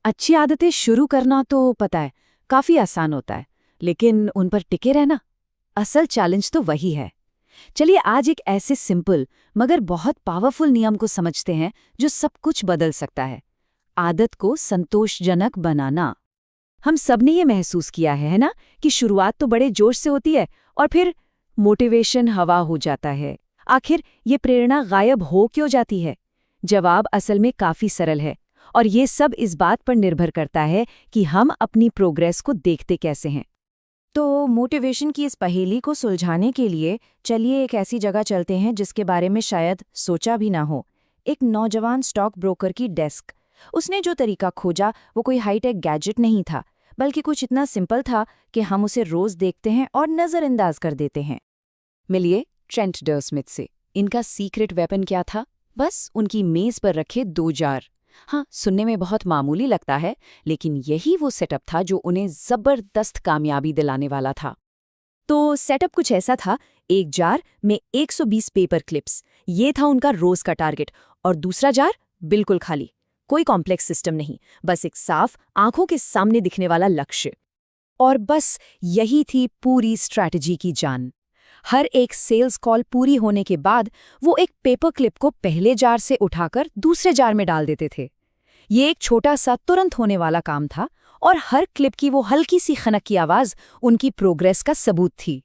अच्छी आदतें शुरू करना तो पता है, काफी आसान होता है, लेकिन उन पर टिके रहना असल चैलेंज तो वही है। चलिए आज एक ऐसे सिंपल मगर बहुत पावरफुल नियम को समझते हैं जो सब कुछ बदल सकता है। आदत को संतोषजनक बनाना। हम सबने ये महसूस किया है ना, कि शुरुआत तो बड़े जोश से होती है और फिर मोटिवेशन हवा हो जाता है। आखिर ये प्रेरणा गायब हो क्यों जाती है? जवाब असल में काफी सरल है, और ये सब इस बात पर निर्भर करता है कि हम अपनी प्रोग्रेस को देखते कैसे हैं। तो मोटिवेशन की इस पहेली को सुलझाने के लिए चलिए एक ऐसी जगह चलते हैं जिसके बारे में शायद सोचा भी ना हो। एक नौजवान स्टॉक ब्रोकर की डेस्क। उसने जो तरीका खोजा वो कोई हाईटेक गैजेट नहीं था, बल्कि कुछ इतना सिंपल था कि हम उसे रोज देखते हैं और नज़रअंदाज कर देते हैं। मिलिए ट्रेंट डर्स्मिथ से। इनका सीक्रेट वेपन क्या था? बस उनकी मेज पर रखे 2 जार। हाँ, सुनने में बहुत मामूली लगता है, लेकिन यही वो सेटअप था जो उन्हें जबरदस्त कामयाबी दिलाने वाला था। तो सेटअप कुछ ऐसा था, एक जार में 120 पेपर क्लिप्स, ये था उनका रोज का टारगेट। और दूसरा जार बिल्कुल खाली, कोई कॉम्प्लेक्स सिस्टम नहीं, बस एक साफ आंखों के सामने दिखने वाला लक्ष्य। और बस यही थी पूरी स्ट्रैटेजी की जान। हर एक सेल्स कॉल पूरी होने के बाद वो एक पेपर क्लिप को पहले जार से उठाकर दूसरे जार में डाल देते थे। ये एक छोटा सा तुरंत होने वाला काम था, और हर क्लिप की वो हल्की सी खनक की आवाज उनकी प्रोग्रेस का सबूत थी।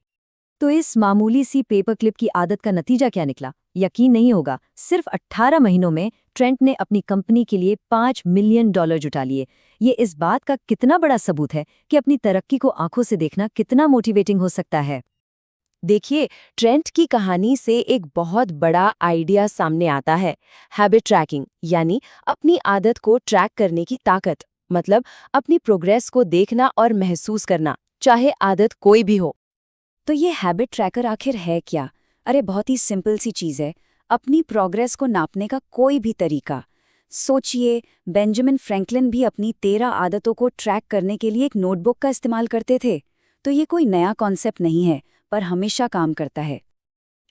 तो इस मामूली सी पेपर क्लिप की आदत का नतीजा क्या निकला? यकीन नहीं होगा, सिर्फ 18 महीनों में ट्रेंट ने अपनी कंपनी के लिए $5 मिलियन जुटा लिए। ये इस बात का कितना बड़ा सबूत है कि अपनी तरक्की को आंखों से देखना कितना मोटिवेटिंग हो सकता है। देखिए, ट्रेंट की कहानी से एक बहुत बड़ा आइडिया सामने आता है। हैबिट ट्रैकिंग, यानी अपनी आदत को ट्रैक करने की ताकत। मतलब अपनी प्रोग्रेस को देखना और महसूस करना, चाहे आदत कोई भी हो। तो ये हैबिट ट्रैकर आखिर है क्या? अरे बहुत ही सिंपल सी चीज़ है, अपनी प्रोग्रेस को नापने का कोई भी तरीका। सोचिए, बेंजामिन फ्रैंकलिन भी अपनी 13 आदतों को ट्रैक करने के लिए एक नोटबुक का इस्तेमाल करते थे। तो ये कोई नया कॉन्सेप्ट नहीं है, पर हमेशा काम करता है।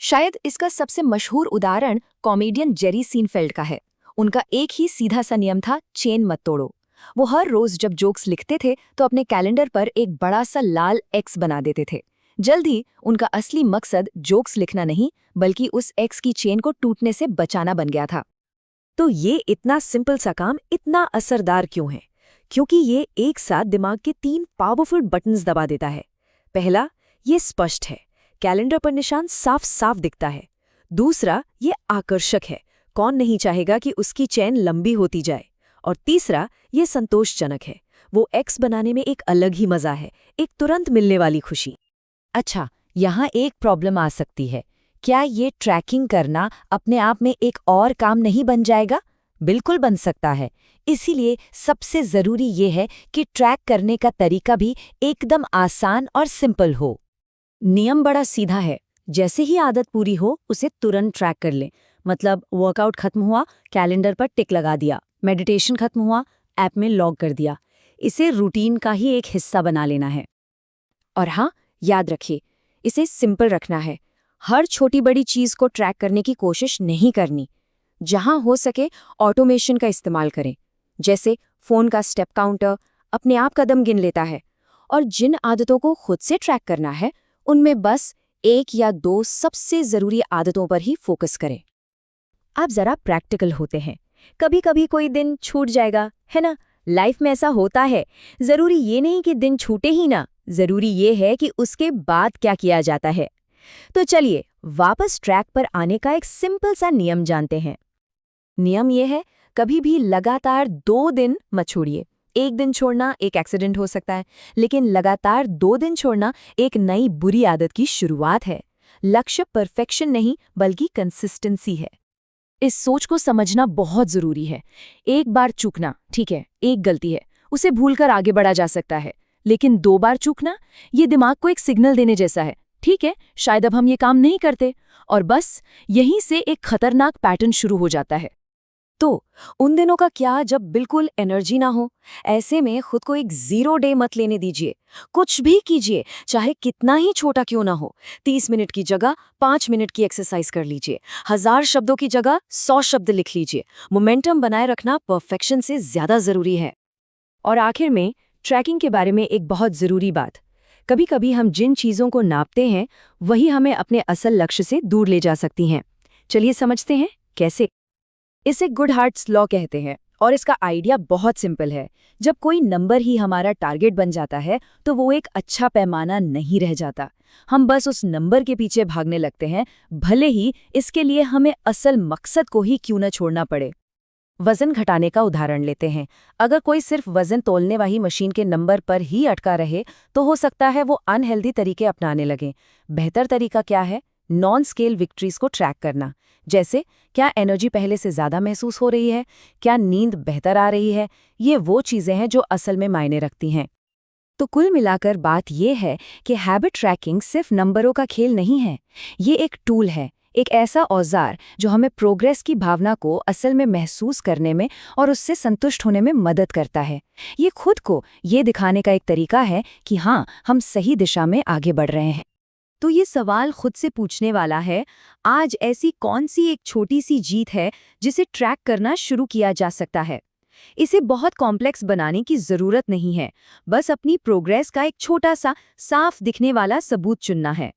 शायद इसका सबसे मशहूर उदाहरण कॉमेडियन जेरी सीनफेल्ड का है। उनका एक ही सीधा सा नियम था, चेन मत तोड़ो। वो हर रोज जब जोक्स लिखते थे तो अपने कैलेंडर पर एक बड़ा सा लाल एक्स बना देते थे। जल्दी उनका असली मकसद जोक्स लिखना नहीं, बल्कि उस एक्स की चेन को टूटने से बचाना बन गया था। तो ये इतना सिंपल सा काम इतना असरदार क्यों है? क्योंकि ये एक साथ दिमाग के 3 पावरफुल बटन्स दबा देता है। पहला, ये स्पष्ट है, कैलेंडर पर निशान साफ साफ दिखता है। दूसरा, ये आकर्षक है, कौन नहीं चाहेगा कि उसकी चेन लंबी होती जाए। और तीसरा, ये संतोषजनक है, वो एक्स बनाने में एक अलग ही मजा है, एक तुरंत मिलने वाली खुशी। अच्छा, यहाँ एक प्रॉब्लम आ सकती है। क्या ये ट्रैकिंग करना अपने आप में एक और काम नहीं बन जाएगा? बिल्कुल बन सकता है। इसीलिए सबसे ज़रूरी ये है कि ट्रैक करने का तरीका भी एकदम आसान और सिंपल हो। नियम बड़ा सीधा है, जैसे ही आदत पूरी हो उसे तुरंत ट्रैक कर लें। मतलब वर्कआउट खत्म हुआ, कैलेंडर पर टिक लगा दिया, मेडिटेशन खत्म हुआ, ऐप में लॉग कर दिया। इसे रूटीन का ही एक हिस्सा बना लेना है। और हाँ, याद रखिए, इसे सिंपल रखना है। हर छोटी बड़ी चीज़ को ट्रैक करने की कोशिश नहीं करनी। जहाँ हो सके ऑटोमेशन का इस्तेमाल करें, जैसे फ़ोन का स्टेप काउंटर अपने आप कदम गिन लेता है। और जिन आदतों को खुद से ट्रैक करना है, उनमें बस 1 या 2 सबसे ज़रूरी आदतों पर ही फोकस करें। आप जरा प्रैक्टिकल होते हैं। कभी कभी कोई दिन छूट जाएगा, है ना? लाइफ में ऐसा होता है। जरूरी ये नहीं कि दिन छूटे ही ना, जरूरी ये है कि उसके बाद क्या किया जाता है। तो चलिए वापस ट्रैक पर आने का एक सिंपल सा नियम जानते हैं। नियम ये है, कभी भी लगातार 2 दिन मत छोड़िए। एक दिन छोड़ना एक एक्सीडेंट हो सकता है, लेकिन लगातार 2 दिन छोड़ना एक नई बुरी आदत की शुरुआत है। लक्ष्य परफेक्शन नहीं, बल्कि कंसिस्टेंसी है। इस सोच को समझना बहुत जरूरी है। एक बार चूकना ठीक है, एक गलती है, उसे भूलकर आगे बढ़ा जा सकता है। लेकिन 2 बार चूकना, ये दिमाग को एक सिग्नल देने जैसा है, ठीक है, शायद अब हम ये काम नहीं करते। और बस यहीं से एक खतरनाक पैटर्न शुरू हो जाता है। तो उन दिनों का क्या जब बिल्कुल एनर्जी ना हो? ऐसे में खुद को एक 0 डे मत लेने दीजिए। कुछ भी कीजिए, चाहे कितना ही छोटा क्यों ना हो। 30 मिनट की जगह 5 मिनट की एक्सरसाइज कर लीजिए। 1000 शब्दों की जगह 100 शब्द लिख लीजिए। मोमेंटम बनाए रखना परफेक्शन से ज्यादा जरूरी है। और आखिर में ट्रैकिंग के बारे में एक बहुत ज़रूरी बात। कभी कभी हम जिन चीज़ों को नापते हैं वही हमें अपने असल लक्ष्य से दूर ले जा सकती हैं। चलिए समझते हैं कैसे। इसे गुडहार्ट्स लॉ कहते हैं और इसका आइडिया बहुत सिंपल है। जब कोई नंबर ही हमारा टारगेट बन जाता है तो वो एक अच्छा पैमाना नहीं रह जाता। हम बस उस नंबर के पीछे भागने लगते हैं, भले ही इसके लिए हमें असल मकसद को ही क्यों न छोड़ना पड़े। वजन घटाने का उदाहरण लेते हैं। अगर कोई सिर्फ वजन तोलने वाली मशीन के नंबर पर ही अटका रहे तो हो सकता है वो अनहेल्दी तरीके अपनाने लगे। बेहतर तरीका क्या है? नॉन स्केल विक्ट्रीज को ट्रैक करना। जैसे, क्या एनर्जी पहले से ज़्यादा महसूस हो रही है, क्या नींद बेहतर आ रही है। ये वो चीज़ें हैं जो असल में मायने रखती हैं। तो कुल मिलाकर बात ये है कि हैबिट ट्रैकिंग सिर्फ नंबरों का खेल नहीं है। ये एक टूल है, एक ऐसा औजार जो हमें प्रोग्रेस की भावना को असल में महसूस करने में और उससे संतुष्ट होने में मदद करता है। ये खुद को ये दिखाने का एक तरीका है कि हाँ, हम सही दिशा में आगे बढ़ रहे हैं। तो ये सवाल खुद से पूछने वाला है, आज ऐसी कौन सी एक छोटी सी जीत है जिसे ट्रैक करना शुरू किया जा सकता है। इसे बहुत कॉम्प्लेक्स बनाने की ज़रूरत नहीं है, बस अपनी प्रोग्रेस का एक छोटा सा साफ दिखने वाला सबूत चुनना है।